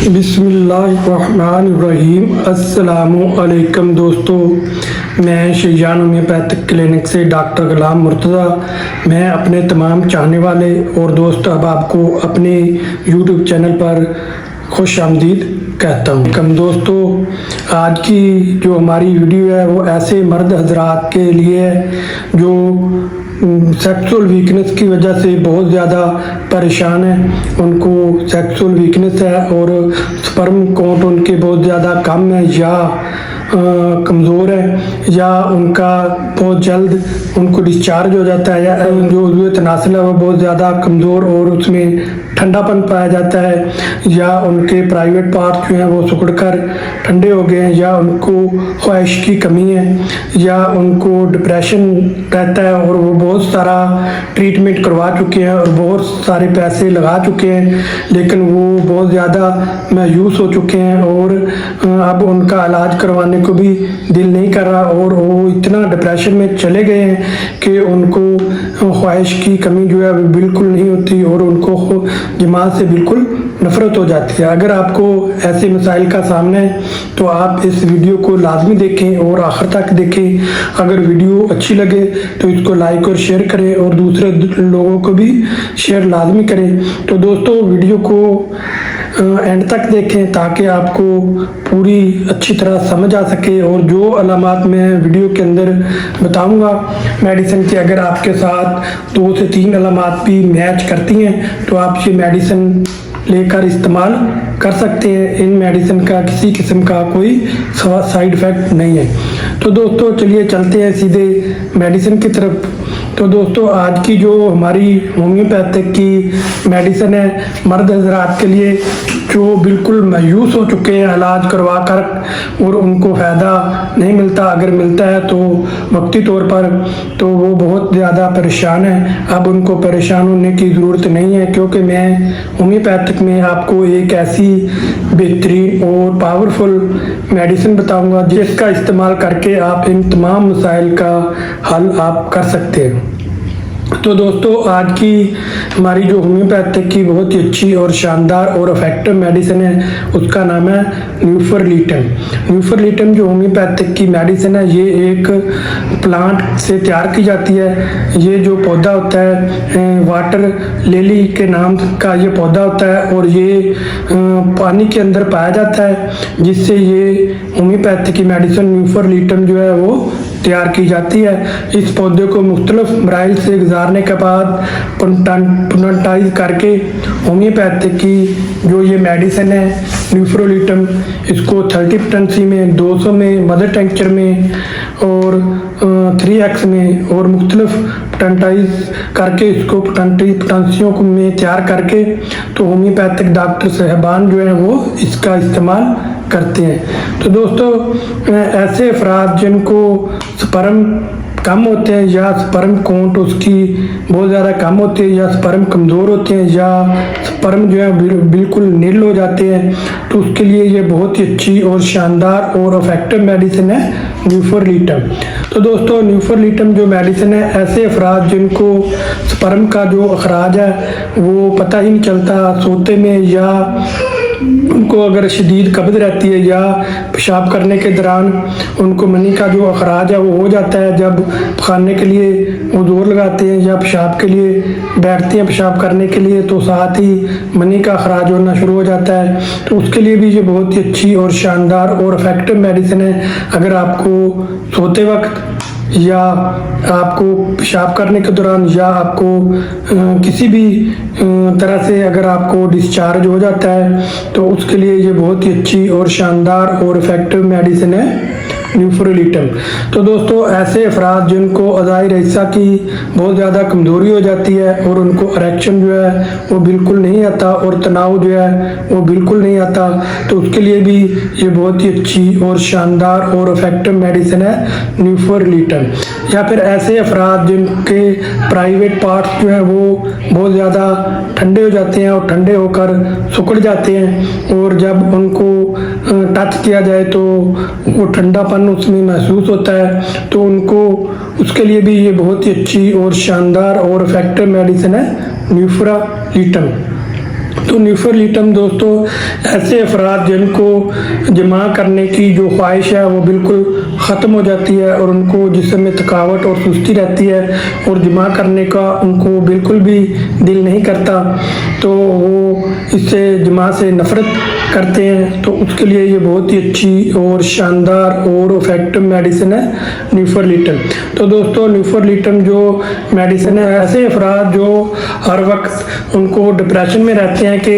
बिस्मिल्लाहिर्रहमानिर्रहीम। अस्सलामुअलैकुम दोस्तों, मैं शैजान होम्योपैथिक क्लिनिक से डॉक्टर गुलाम मुर्तज़ा। मैं अपने तमाम चाहने वाले और दोस्त अहबाब को अपने यूट्यूब चैनल पर खुश आमदीद कहता हूँ। कम दोस्तों, आज की जो हमारी वीडियो है वो ऐसे मर्द हजरात के लिए है जो सेक्सुअल वीकनेस की वजह से बहुत ज़्यादा परेशान है। उनको सेक्सुअल वीकनेस है और स्पर्म काउंट उनके बहुत ज़्यादा कम है या कमज़ोर है, या उनका बहुत जल्द उनको डिस्चार्ज हो जाता है, या जो उज़्व तनासुल है वो बहुत ज़्यादा कमज़ोर और उसमें ठंडापन पाया जाता है, या उनके प्राइवेट पार्ट जो हैं वो सिकुड़कर ठंडे हो गए हैं, या उनको ख्वाहिश की कमी है, या उनको डिप्रेशन रहता है और वो बहुत सारा ट्रीटमेंट करवा चुके हैं और बहुत सारे पैसे लगा चुके हैं, लेकिन वो बहुत ज़्यादा मायूस हो चुके हैं और अब उनका इलाज करवाने को भी दिल नहीं कर रहा और वो इतना डिप्रेशन में चले गए हैं कि उनको ख्वाहिश की कमी जो है बिल्कुल नहीं होती और उनको जमात से बिल्कुल नफरत हो जाती है। अगर आपको ऐसे मसाइल का सामना है तो आप इस वीडियो को लाजमी देखें और आखिर तक देखें। अगर वीडियो अच्छी लगे तो इसको लाइक और शेयर करें और दूसरे लोगों को भी शेयर लाजमी करें। तो दोस्तों, वीडियो को एंड तक देखें ताकि आपको पूरी अच्छी तरह समझ आ सके और जो अलामात मैं वीडियो के अंदर बताऊंगा मेडिसिन के, अगर आपके साथ 2 से 3 अलामात भी मैच करती हैं तो आप ये मेडिसिन लेकर इस्तेमाल कर सकते हैं। इन मेडिसिन का किसी किस्म का कोई साइड इफ़ेक्ट नहीं है। तो दोस्तों, चलिए चलते हैं सीधे मेडिसिन की तरफ। तो दोस्तों, आज की जो हमारी होम्योपैथिक की मेडिसिन है मर्द हजरात के लिए जो बिल्कुल मायूस हो चुके हैं इलाज करवा कर और उनको फ़ायदा नहीं मिलता, अगर मिलता है तो वक्ती तौर पर, तो वो बहुत ज़्यादा परेशान है। अब उनको परेशान होने की ज़रूरत नहीं है, क्योंकि मैं होम्योपैथिक में आपको एक ऐसी बेहतरीन और पावरफुल मेडिसिन बताऊंगा जिसका इस्तेमाल करके आप इन तमाम मसाइल का हल आप कर सकते हैं। तो दोस्तों, आज की हमारी जो होम्योपैथिक की बहुत ही अच्छी और शानदार और इफेक्टिव मेडिसिन है उसका नाम है न्यूफरलीटन। न्यूफरलीटन जो होम्योपैथिक की मेडिसिन है ये एक प्लांट से तैयार की जाती है। ये जो पौधा होता है वाटर लिली के नाम का ये पौधा होता है और ये पानी के अंदर पाया जाता है, जिससे ये होम्योपैथिक की मेडिसिन न्यूफरलीटन जो है वो तैयार की जाती है। इस पौधे को मुख्तलिफ मराइल से गुजारने के बाद प्लांटाइज करके होम्योपैथिक की जो ये मेडिसिन है न्यूफरलीटन, इसको 30 पोटेंसी में, 200 में, मदर टेंचर में और 3x में और मुख्तलिफ पोटेंटाइज करके इसको पोटेंसियों में तैयार करके तो होम्योपैथिक डॉक्टर साहबान जो है वो इसका इस्तेमाल करते हैं। तो दोस्तों, ऐसे अफराद जिनको स्पर्म कम होते हैं या स्पर्म काउंट उसकी बहुत ज़्यादा कम होती है या स्पर्म कमज़ोर होते हैं या स्पर्म जो है बिल्कुल नील हो जाते हैं, तो उसके लिए ये बहुत ही अच्छी और शानदार और इफेक्टिव मेडिसिन है न्यूफरलीटन। तो दोस्तों, न्यूफरलीटन जो मेडिसिन है, ऐसे अफराद जिनको स्पर्म का जो अखराज है वो पता ही नहीं चलता सोते में, या उनको अगर शदीद कब्ज़ रहती है या पेशाब करने के दौरान उनको मनी का जो अखराज है वो हो जाता है, जब खाने के लिए वो जोर लगाते हैं या पेशाब के लिए बैठते हैं पेशाब करने के लिए तो साथ ही मनी का अखराज होना शुरू हो जाता है, तो उसके लिए भी ये बहुत ही अच्छी और शानदार और इफेक्टिव मेडिसिन है। अगर आपको सोते वक्त या आपको पेशाब करने के दौरान या आपको किसी भी तरह से अगर आपको डिस्चार्ज हो जाता है तो उसके लिए ये बहुत ही अच्छी और शानदार और इफेक्टिव मेडिसिन है न्यूफरलीटन। तो दोस्तों, ऐसे अफराद जिनको अज़ाई रईसा की बहुत ज़्यादा कमज़ोरी हो जाती है और उनको इरेक्शन जो है वो बिल्कुल नहीं आता और तनाव जो है वो बिल्कुल नहीं आता, तो उसके लिए भी ये बहुत ही अच्छी और शानदार और इफेक्टिव मेडिसिन है न्यूफरलीटन। या फिर ऐसे अफराद जिनके प्राइवेट पार्ट्स जो है वो बहुत ज़्यादा ठंडे हो जाते हैं और ठंडे होकर सिकुड़ जाते हैं और जब उनको टच किया जाए तो वो ठंडापन उसमें महसूस होता है, तो उनको उसके लिए भी ये बहुत ही अच्छी और शानदार और इफेक्टिव मेडिसिन है न्यूफरलीटन। तो न्यूफरलिटम दोस्तों ऐसे अफराद जिनको जमा करने की जो ख्वाहिश है वो बिल्कुल ख़त्म हो जाती है और उनको जिस्म में थकावट और सुस्ती रहती है और जमा करने का उनको बिल्कुल भी दिल नहीं करता, तो वो इससे जमा से नफ़रत करते हैं, तो उसके लिए ये बहुत ही अच्छी और शानदार और इफेक्टिव मेडिसिन है न्यूफरलिटम। तो दोस्तों न्यूफरलिटम जो मेडिसिन है, ऐसे अफराद जो हर वक्त उनको डिप्रेशन में रहते हैं कि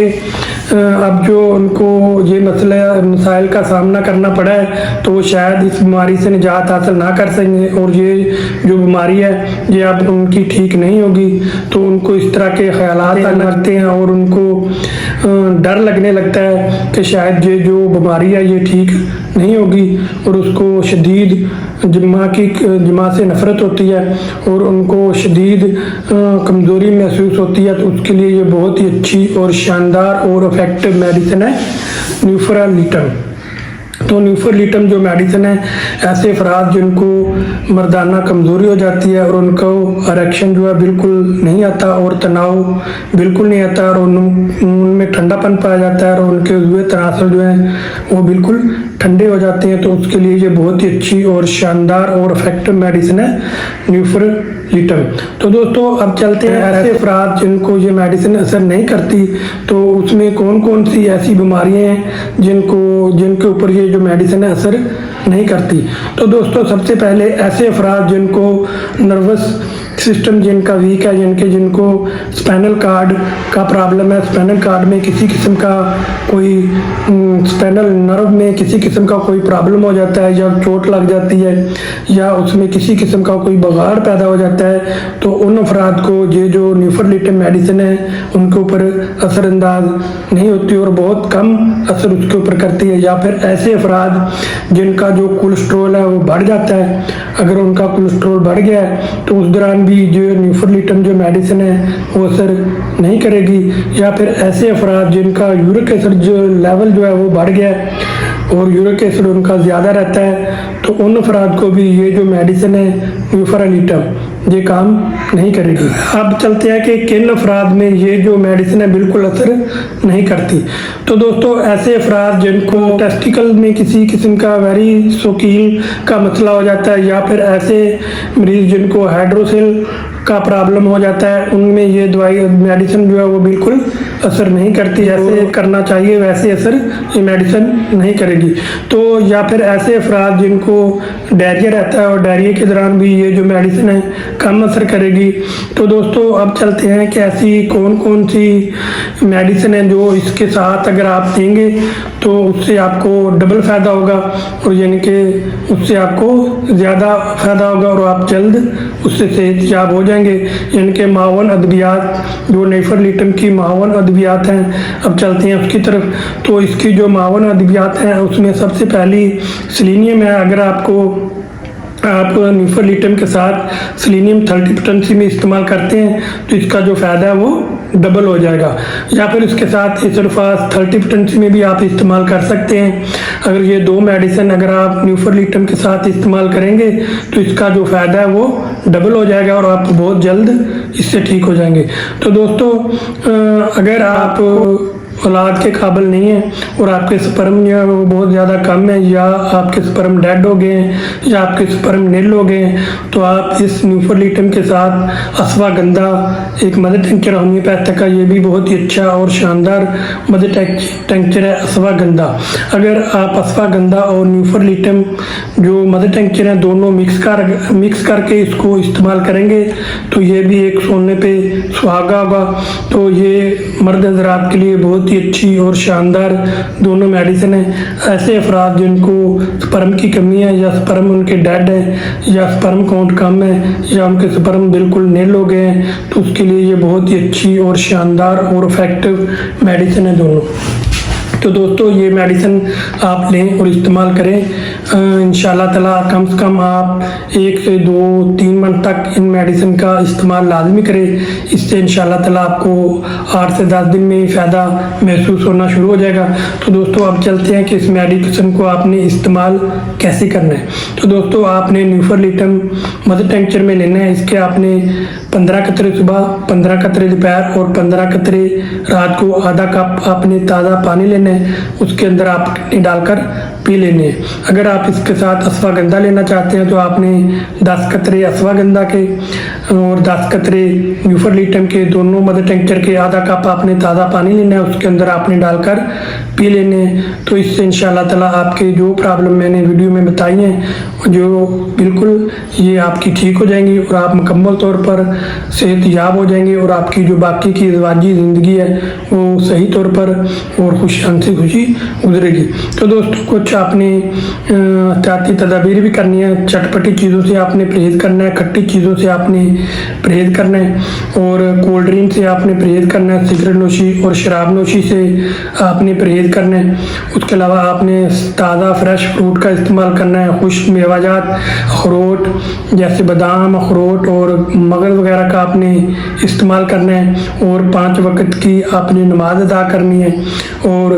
अब जो उनको ये मसाइल का सामना करना पड़ा है तो वो शायद इस बीमारी से निजात हासिल ना कर सकेंगे और ये जो बीमारी है ये अब उनकी ठीक नहीं होगी, तो उनको इस तरह के ख्यालात आने लगते हैं और उनको डर लगने लगता है कि शायद ये जो बीमारी है ये ठीक नहीं होगी और उसको शदीद जमा से नफ़रत होती है और उनको शदीद कमज़ोरी महसूस होती है। तो उसके लिए ये बहुत ही अच्छी और शानदार और इफेक्टिव मेडिसिन है न्यूफरलिटम। तो न्यूफरलिटम जो मेडिसिन है, ऐसे अफराद जिनको मर्दाना कमज़ोरी हो जाती है और उनको इरेक्शन जो है बिल्कुल नहीं आता और तनाव बिल्कुल नहीं आता और उनमें ठंडापन पाया जाता है और उनके हुए तनासर जो हैं वो बिल्कुल ठंडे हो जाते हैं, तो उसके लिए ये बहुत ही अच्छी और शानदार और इफेक्टिव मेडिसिन है न्यूफरलिटम। तो दोस्तों अब चलते हैं ऐसे अफराद जिनको ये मेडिसिन असर नहीं करती, तो उसमें कौन कौन सी ऐसी बीमारियां हैं जिनके ऊपर ये जो मेडिसिन है असर नहीं करती। तो दोस्तों सबसे पहले ऐसे अफराद जिनको नर्वस सिस्टम जिनका वीक है, जिनको स्पाइनल कार्ड का प्रॉब्लम है, स्पाइनल कार्ड में किसी किस्म का कोई स्पाइनल नर्व में किसी किस्म का कोई प्रॉब्लम हो जाता है या चोट लग जाती है या उसमें किसी किस्म का कोई बगाड़ पैदा हो जाता है, तो उन अफराद को ये जो न्यूफरलिटम मेडिसिन है उनके ऊपर असरअंदाज नहीं होती और बहुत कम असर उसके ऊपर करती है। या फिर ऐसे अफराद जिनका जो कोलेस्ट्रॉल है वो बढ़ जाता है, अगर उनका कोलेस्ट्रॉल बढ़ गया है तो उस दौरान भी जो न्यूफरलिटम जो मेडिसिन है वो असर नहीं करेगी। या फिर ऐसे अफराद जिनका यूरिक एसिड जो लेवल जो है वो बढ़ गया है और यूरिक एसिड उनका ज़्यादा रहता है, तो उन अफराद को भी ये जो मेडिसिन है न्यूफरलिटम ये काम नहीं करेगी। अब चलते हैं कि किन अफराद में ये जो मेडिसिन है बिल्कुल असर नहीं करती। तो दोस्तों ऐसे अफराद जिनको टेस्टिकल में किसी किस्म का वेरी शौकीन का मसला हो जाता है या फिर ऐसे मरीज जिनको हाइड्रोसिल का प्रॉब्लम हो जाता है, उनमें ये दवाई मेडिसिन जो है वो बिल्कुल असर नहीं करती, जैसे करना चाहिए वैसे असर ये मेडिसिन नहीं करेगी। तो या फिर ऐसे अफराद जिनको डायरिया रहता है और डायरिया के दौरान भी ये जो मेडिसिन है कम असर करेगी। तो दोस्तों अब चलते हैं कि ऐसी कौन कौन सी मेडिसिन है जो इसके साथ अगर आप देंगे तो उससे आपको डबल फ़ायदा होगा और यानी कि उससे आपको ज़्यादा फ़ायदा होगा और आप जल्द उससे सेहतयाब हो जाएंगे। यानी कि मावन अद्वियात जो न्यूफरलिटम की मावन अद्वियात हैं, अब चलते हैं उसकी तरफ। तो इसकी जो मावन अद्वियात हैं उसमें सबसे पहली सेलेनियम है। अगर आप न्यूफरलिटम के साथ सेलेनियम 30% में इस्तेमाल करते हैं तो इसका जो फ़ायदा है वो डबल हो जाएगा। या फिर इसके साथ इसल्फास 30% में भी आप इस्तेमाल कर सकते हैं। अगर ये दो मेडिसिन अगर आप न्यूफरलिटम के साथ इस्तेमाल करेंगे तो इसका जो फ़ायदा है वो डबल हो जाएगा और आप बहुत जल्द इससे ठीक हो जाएंगे। तो दोस्तों अगर आप औलाद के काबिल नहीं है और आपके स्पर्म जो है वो बहुत ज़्यादा कम है या आपके स्पर्म डेड हो गए हैं या आपके स्पर्म नील हो गए हैं, तो आप इस न्यूफरलिटम के साथ अश्वगंधा एक मदर टिंचर होम्योपैथिक का ये भी बहुत ही अच्छा और शानदार मदर टिंचर है अश्वगंधा। अगर आप अश्वगंधा और न्यूफरलिटम जो मदर टिंचर है दोनों मिक्स करके इसको इस्तेमाल करेंगे तो ये भी एक सोने पे सुहागा होगा। तो ये मर्द हज़रात के लिए बहुत ही अच्छी और शानदार दोनों मेडिसिन है। ऐसे अफराद जिनको स्पर्म की कमी है या स्पर्म उनके डेड है या स्पर्म काउंट कम है या उनके स्पर्म बिल्कुल नील हो गए हैं, तो उसके लिए ये बहुत ही अच्छी और शानदार और इफेक्टिव मेडिसिन है दोनों। तो दोस्तों ये मेडिसिन आप लें और इस्तेमाल करें। इंशाल्लाह ताला कम से कम आप 1 से 2-3 मंथ तक इन मेडिसिन का इस्तेमाल लाजमी करें। इससे इंशाल्लाह ताला आपको 8 से 10 दिन में फ़ायदा महसूस होना शुरू हो जाएगा। तो दोस्तों अब चलते हैं कि इस मेडिसिन को आपने इस्तेमाल कैसे करना है। तो दोस्तों आपने न्यूफरलिटम मदर टिंचर में लेना है। इसके आपने 15 कतरे सुबह, 15 कतरे दोपहर और 15 कतरे रात को आधा कप आपने ताज़ा पानी लेना है, उसके अंदर आपने डालकर पी लेने हैं। अगर आप इसके साथ अश्वगंधा लेना चाहते हैं तो आपने 10 कतरे अश्वगंधा के और 10 कतरे यूफरलीटम के, दोनों मदर टिंचर के आधा कप आपने ताज़ा पानी लेना है, उसके अंदर आपने डालकर पी लेने हैं। तो इससे इंशाअल्लाह ताला आपके जो प्रॉब्लम मैंने वीडियो में बताई हैं जो बिल्कुल ये आपकी ठीक हो जाएंगी और आप मुकम्मल तौर पर सेहतयाब हो जाएंगे और आपकी जो बाकी की ज़िंदगी ज़िंदगी है वो सही तौर पर और खुश हंसी खुशी गुजरेगी। तो दोस्तों कुछ आपने एहतियाती तदाबीर भी करनी है। चटपटी चीज़ों से आपने परहेज़ करना है, खट्टी चीज़ों से आपने परहेज़ करना है और कोल्ड ड्रिंक से आपने परहेज़ करना है, सिगरेट नोशी और शराब नोशी से आपने परहेज़ करना है। उसके अलावा आपने ताज़ा फ्रेश फ्रूट का इस्तेमाल करना है, खुश्क मेवाजात अखरोट जैसे बादाम, अखरोट और मगज़ वगैरह का आपने इस्तेमाल करना है और 5 वक्त की आपने नमाज अदा करनी है और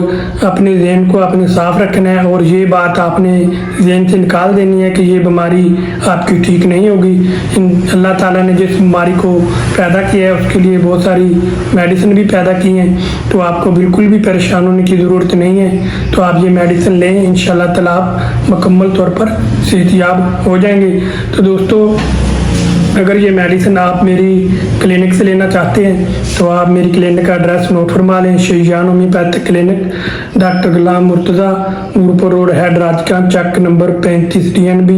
अपने ज़हन को आपने साफ़ रखना है और ये बात आपने ज़हन से निकाल देनी है कि ये बीमारी आपकी ठीक नहीं होगी। अल्लाह ताला ने जिस बीमारी को पैदा किया है उसके लिए बहुत सारी मेडिसिन भी पैदा की हैं, तो आपको बिल्कुल भी परेशान होने की ज़रूरत नहीं है। तो आप ये मेडिसिन लें, इंशाअल्लाह ताला आप मुकम्मल तौर पर सेहतयाब हो जाएंगे। तो दोस्तों अगर ये मेडिसिन आप मेरी क्लिनिक से लेना चाहते हैं तो आप मेरी क्लिनिक का एड्रेस नोट फरमा लें। शेजान होम्योपैथिक क्लिनिक, डॉक्टर गुलाम मुर्तज़ा, नूरपुर रोड, हेड राजकान, चक नंबर 35 DNB।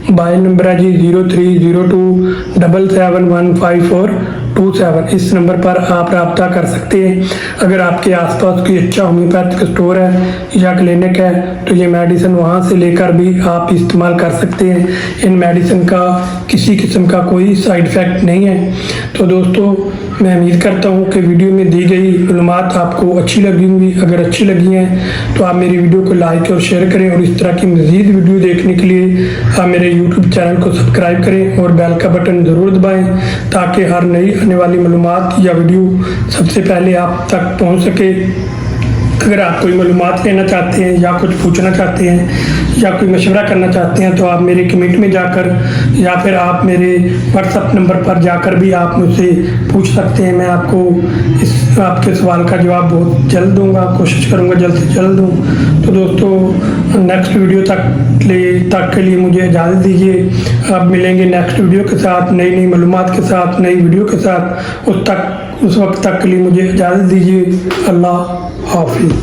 मोबाइल नंबर है जी 0302771547। इस नंबर पर आप रब्ता कर सकते हैं। अगर आपके आसपास कोई अच्छा होम्योपैथिक स्टोर है या क्लिनिक है तो ये मेडिसिन वहाँ से लेकर भी आप इस्तेमाल कर सकते हैं। इन मेडिसिन का किसी किस्म का कोई साइड इफ़ेक्ट नहीं है। तो दोस्तों मैं उम्मीद करता हूँ कि वीडियो में दी गई मालूमात आपको अच्छी लगी होंगी। अगर अच्छी लगी हैं तो आप मेरी वीडियो को लाइक और शेयर करें और इस तरह की मज़ीद वीडियो देखने के लिए आप मेरे यूट्यूब चैनल को सब्सक्राइब करें और बेल का बटन ज़रूर दबाएं ताकि हर नई आने वाली मालूमात या वीडियो सबसे पहले आप तक पहुँच सके। अगर आप कोई मालूमात लेना चाहते हैं या कुछ पूछना चाहते हैं या कोई मशवरा करना चाहते हैं तो आप मेरे कमेंट में जाकर या फिर आप मेरे व्हाट्सएप नंबर पर जाकर भी आप मुझसे पूछ सकते हैं। मैं आपको इस आपके सवाल का जवाब बहुत जल्द दूंगा, कोशिश करूंगा जल्द से जल्द दूँ। तो दोस्तों नेक्स्ट वीडियो तक के लिए मुझे इजाज़त दीजिए। अब मिलेंगे नेक्स्ट वीडियो के साथ, नई नई मालूमात के साथ, नई वीडियो के साथ। उस वक्त तक के लिए मुझे इजाज़त दीजिए। अल्लाह हाफिज़।